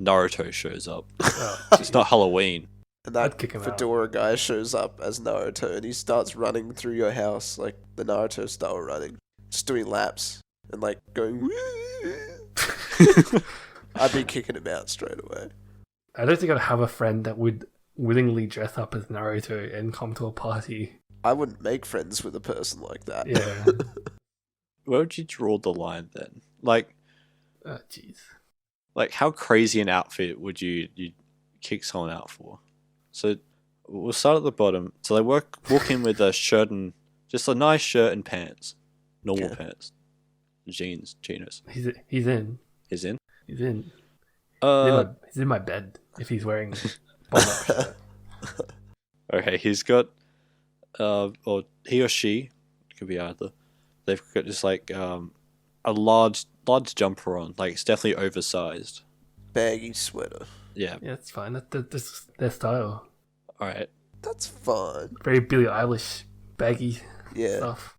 Naruto shows up. Oh, It's not Halloween. And I'd that kick him out. fedora guy shows up as Naruto and he starts running through your house like the Naruto style running. Just doing laps and like going I'd be kicking him out straight away. I don't think I'd have a friend that would willingly dress up as Naruto and come to a party. I wouldn't make friends with a person like that. Yeah. Where would you draw the line then? Like Jeez. Like, how crazy an outfit would you kick someone out for? So we'll start at the bottom. So they walk in with a shirt and Just a nice shirt and pants. Normal pants. Jeans, chinos. He's in. He's in? He's in. He's in my bed if he's wearing button-up shirt. Okay, he's got, or he or she, could be either. They've got just like a large jumper on, like it's definitely oversized. Baggy sweater. Yeah, it's fine. That's their style. All right. That's fine. Very Billie Eilish baggy stuff.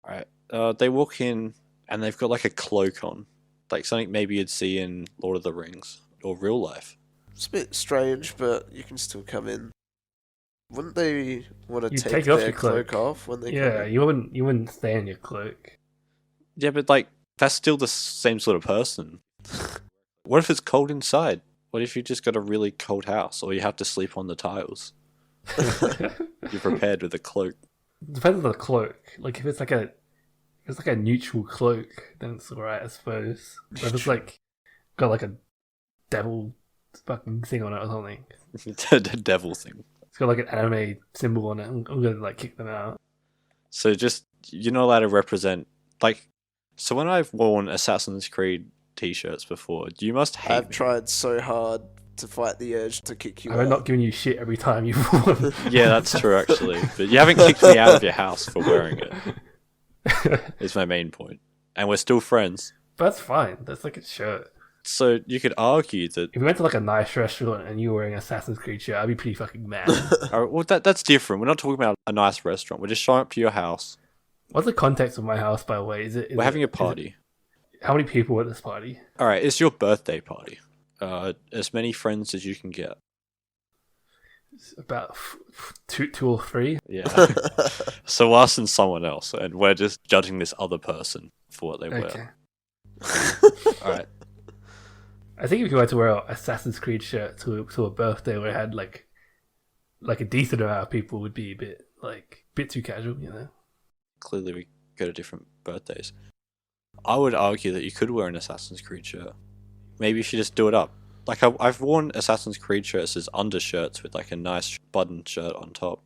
All right. They walk in and they've got like a cloak on, like something maybe you'd see in Lord of the Rings or real life. It's a bit strange, but you can still come in. Wouldn't they want to take off their your cloak off when they come in? you wouldn't stay in your cloak. Yeah, but like that's still the same sort of person. What if it's cold inside? What if you just got a really cold house, or you have to sleep on the tiles? You're prepared with a cloak. Depends on the cloak. Like if it's like a neutral cloak, then it's alright, I suppose. But if it's like got like a devil fucking thing on it or something, The devil thing. it's got like an anime symbol on it. I'm gonna like kick them out. So just you're not allowed to represent like. So when I've worn Assassin's Creed T-shirts before, you must hate. I've tried so hard to fight the urge to kick you out. I'm not giving you shit every time you've worn. Yeah, that's true actually. But you haven't kicked me out of your house for wearing it. Is my main point, and we're still friends. But that's fine. That's like a shirt. So you could argue that if we went to like a nice restaurant and you were wearing an Assassin's Creed shirt, I'd be pretty fucking mad. well, that's different. We're not talking about a nice restaurant. We're just showing up to your house. What's the context of my house, by the way? We're having a party. How many people at this party? All right, it's your birthday party. As many friends as you can get. It's about two or three. Yeah. So us and someone else, and we're just judging this other person for what they wear. All right. I think if you were to wear an Assassin's Creed shirt to a birthday where it had like a decent amount of people, would be a bit too casual, you know. Clearly, we go to different birthdays. I would argue that you could wear an Assassin's Creed shirt. Maybe you should just do it up. Like I've worn Assassin's Creed shirts as undershirts with like a nice button shirt on top.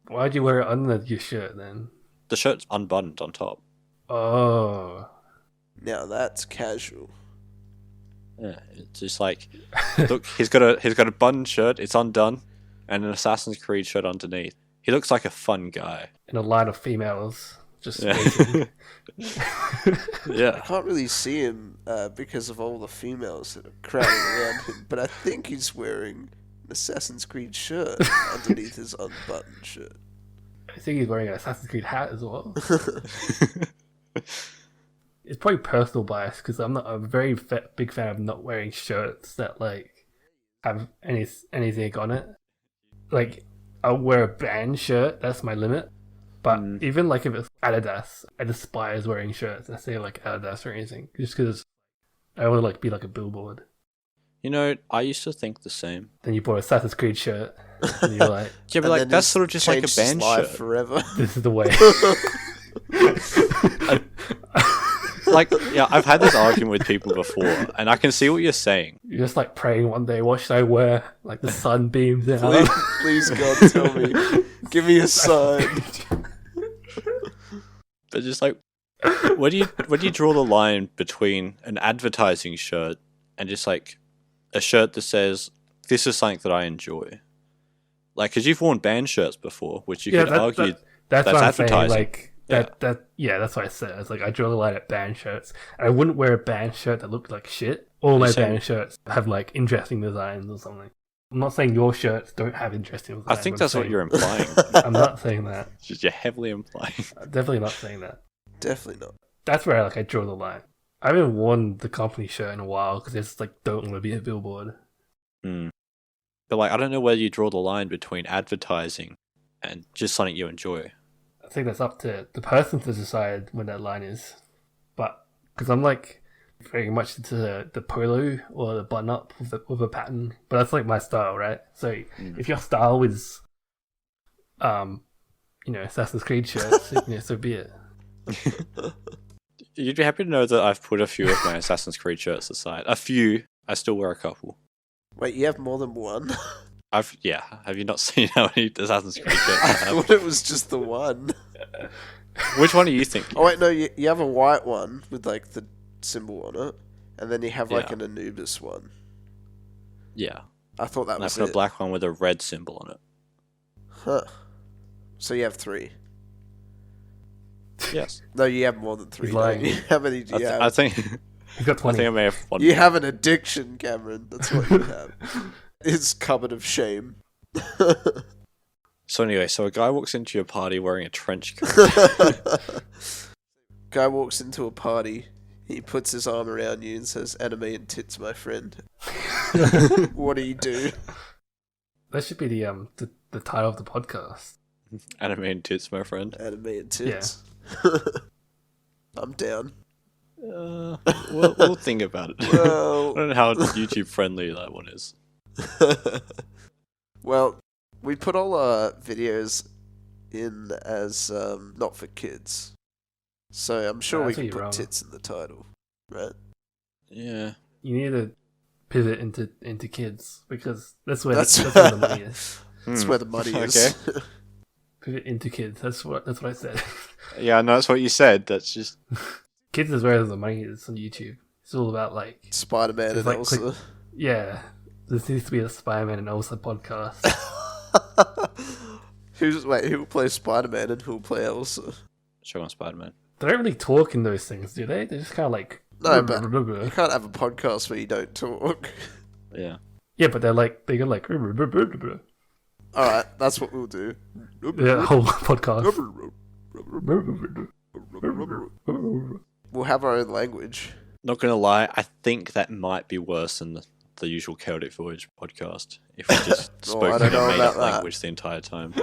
Why'd you wear it under your shirt then? The shirt's unbuttoned on top. Oh. Now that's casual. Yeah, it's just like, look, he's got a button shirt, it's undone, and an Assassin's Creed shirt underneath. He looks like a fun guy. In a line of females, just yeah. Yeah. I can't really see him because of all the females that are crowding around him, but I think he's wearing an Assassin's Creed shirt underneath his unbuttoned shirt. I think he's wearing an Assassin's Creed hat as well. It's probably personal bias because I'm a very big fan of not wearing shirts that like have anything on it. Like I'll wear a band shirt, that's my limit. But even like if it's Adidas, I despise wearing shirts that say like Adidas or anything, just because I want to like be like a billboard. You know, I used to think the same. Then you bought an Assassin's Creed shirt, and you're like, yeah, but like that's sort of just like a band shirt. Forever. This is the way. Like, yeah, I've had this argument with people before, and I can see what you're saying. You're just like praying one day, what should I wear? Like the sun beams in. Please, God, tell me. Give me a sign. But just like, where do you draw the line between an advertising shirt and just like a shirt that says, this is something that I enjoy? Like, because you've worn band shirts before, which you could argue that's what I'm advertising. Saying, like, that's what I said. It's like I draw the line at band shirts. I wouldn't wear a band shirt that looked like shit. All my band shirts have like interesting designs or something. I'm not saying your shirts don't have interesting designs. I think that's what you're implying. I'm not saying that. You're heavily implying. I'm definitely not saying that. Definitely not. That's where I draw the line. I haven't worn the company shirt in a while because it's like don't want to be a billboard. But like I don't know where you draw the line between advertising and just something you enjoy. I think that's up to the person to decide when that line is. But because I'm like very much into the polo or the button up with a pattern, but that's like my style, right? So if your style is, Assassin's Creed shirts, so be it. You'd be happy to know that I've put a few of my Assassin's Creed shirts aside. A few. I still wear a couple. Wait, you have more than one? Have you not seen how many Assassin's Creed games I I have? thought it was just the one. Which one do you think? Oh wait, no, you have a white one with like the symbol on it, and then you have like Yeah. an Anubis one. Yeah. I thought that And I was put it. a black one with a red symbol on it. Huh. So you have 3. Yes. No, you have more than 3. He's don't lying. you? How many do you have? I think You got I 20. think I may have one. You have an addiction, Cameron. That's what you have. It's cupboard of shame. So anyway, a guy walks into your party wearing a trench coat. Guy walks into a party. He puts his arm around you and says, "Anime and tits, my friend." What do you do? That should be the title of the podcast. Anime and tits, my friend. Anime and tits. I'm down. We'll think about it. Well, I don't know how YouTube friendly that one is. well, we put all our videos in as not for kids, so I'm sure Yeah, we that's can what put you're wrong. tits in the title, right? Yeah. You need to pivot into kids because that's where That's- the money is. That's where the money is. Pivot into kids. That's what I said. Yeah, I know that's what you said. That's just Kids is where the money is on YouTube. It's all about like Spider-Man It's and like Elsa. yeah. This needs to be a Spider-Man and Elsa podcast. Who will play Spider-Man and who will play Elsa? show on Spider-Man. They don't really talk in those things, do they? They're just kind of like No, but you can't have a podcast where you don't talk. Yeah. yeah, but they go like Alright, that's what we'll do. the whole podcast. We'll have our own language. Not gonna lie, I think that might be worse than the usual Chaotic Voyage podcast if we just I spoke don't in know a made-up about that. language the entire time.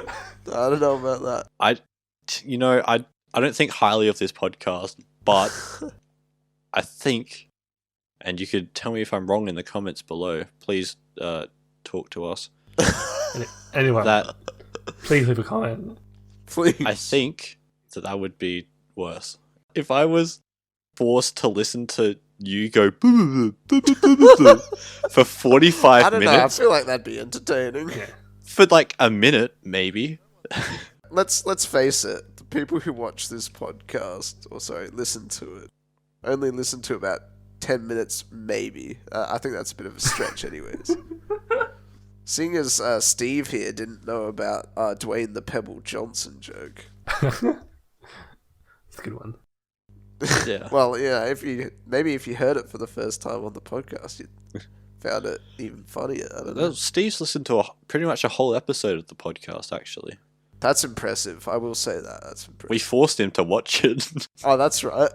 I don't know about that. I don't think highly of this podcast, but I think, and you could tell me if I'm wrong in the comments below. Please talk to us. Anyway, That please leave a comment. Please. I think that would be worse if I was forced to listen to you go for 45 I don't know, I minutes feel like that'd be entertaining. Yeah. for like a minute, maybe. Let's face it, the people who watch this podcast, or sorry, listen to it, only listen to about 10 minutes, maybe. I think that's a bit of a stretch anyways. Seeing as Steve here didn't know about Dwayne the Pebble Johnson joke. It's a good one. Yeah. Well, yeah, if you heard it for the first time on the podcast, you found it even funnier. I don't know. Well, Steve's listened to pretty much a whole episode of the podcast, actually. That's impressive. I will say that. That's We impressive. forced him to watch it. Oh, that's right.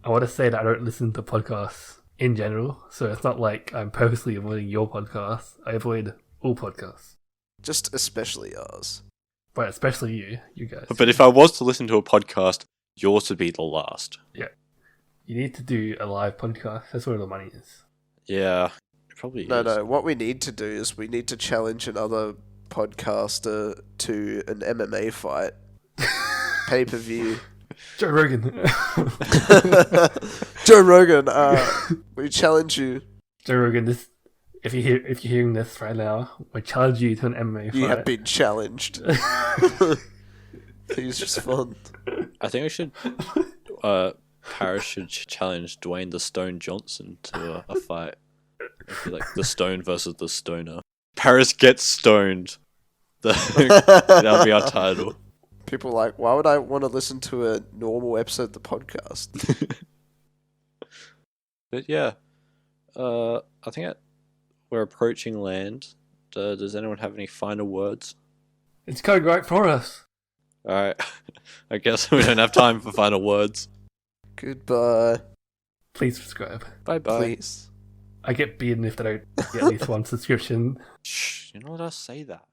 I want to say that I don't listen to podcasts in general, so it's not like I'm purposely avoiding your podcast. I avoid all podcasts, Just especially ours. but especially you guys. But if I was to listen to a podcast, yours would be the last. You need to do a live podcast. That's where the money is. Yeah, it probably No, is. no. What we need to do is we need to challenge another podcaster to an MMA fight. Pay-per-view. Joe Rogan. Joe Rogan, we challenge you. Joe Rogan, if you're hearing this right now, we challenge you to an MMA fight. You have been challenged. He's just fun. I think we should. Paris should challenge Dwayne the Stone Johnson to a fight. It'd be like the Stone versus the Stoner. Paris gets stoned. That'll be our title. People are like, why would I want to listen to a normal episode of the podcast? But yeah, I think we're approaching land. Does anyone have any final words? It's coming right for us. Alright, I guess we don't have time for final words. Goodbye. Please subscribe. Bye bye. Please. I get beaten if they don't get at least one subscription. Shh, you know what? I'll say that.